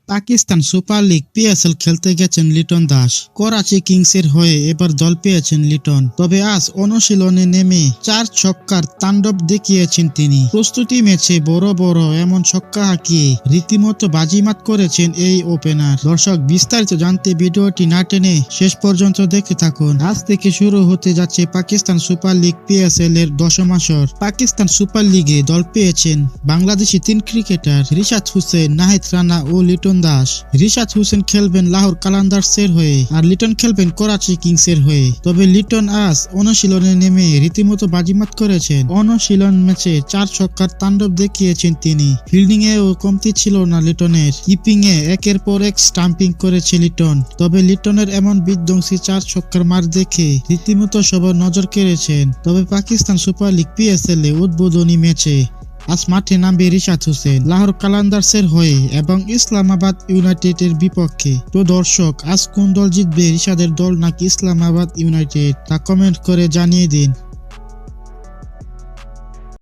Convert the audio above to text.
Pakistan super league PSL খেলতে গেছেন লিটন দাস। করাচি কিংসের হয়ে এবার দল পেয়েছেন লিটন। তবে আজ অনুশীলনে নেমে 4 ছক্কার তাণ্ডব দেখিয়েছেন তিনি। প্রস্তুতি ম্যাচে বড় বড় এমন ছক্কা হাঁকিয়ে রীতিমতো বাজিমাত করেছেন এই ওপেনার। দর্শক, বিস্তারিত জানতে ভিডিওটি না টেনে শেষ পর্যন্ত দেখতে থাকুন। আজ থেকে শুরু হতে যাচ্ছে পাকিস্তান সুপার লিগ পিএসএল এর 10ম আসর। পাকিস্তান সুপার লিগে দল পেয়েছেন বাংলাদেশি 3 ক্রিকেটার রিশাদ হোসেন, নাহিদ রানা ও লিটন দাস। রিশাদ হোসেন খেলবেন লাহোর কালান্দার্সের হয়ে আর লিটন খেলবেন করাচি কিংসের হয়ে। তবে লিটন আজ অনুশীলনে নেমে রীতিমতো বাজিমাত করেছেন। অনুশীলন ম্যাচে 4 ছক্কার তাণ্ডব দেখিয়েছেন তিনি। ফিল্ডিং এও কমতি ছিল না লিটনের। কিপিং এ একের পর এক স্টাম্পিং করেছে লিটন। তবে লিটনের এমন বিধ্বংসী 4 ছক্কার মার দেখে রীতিমতো সবার নজর কেড়েছেন। তবে পাকিস্তান সুপার লিগ পিএসএল এ উদ্বোধনী ম্যাচে আজ মাঠে নামবে রিশাদ হোসেন লাহোর কালান্দার্সের হয়ে এবং ইসলামাবাদ ইউনাইটেডের বিপক্ষে। তো দর্শক, আজ কোন দল জিতবে, রিশাদের দল নাকি ইসলামাবাদ ইউনাইটেড, তা কমেন্ট করে জানিয়ে দিন।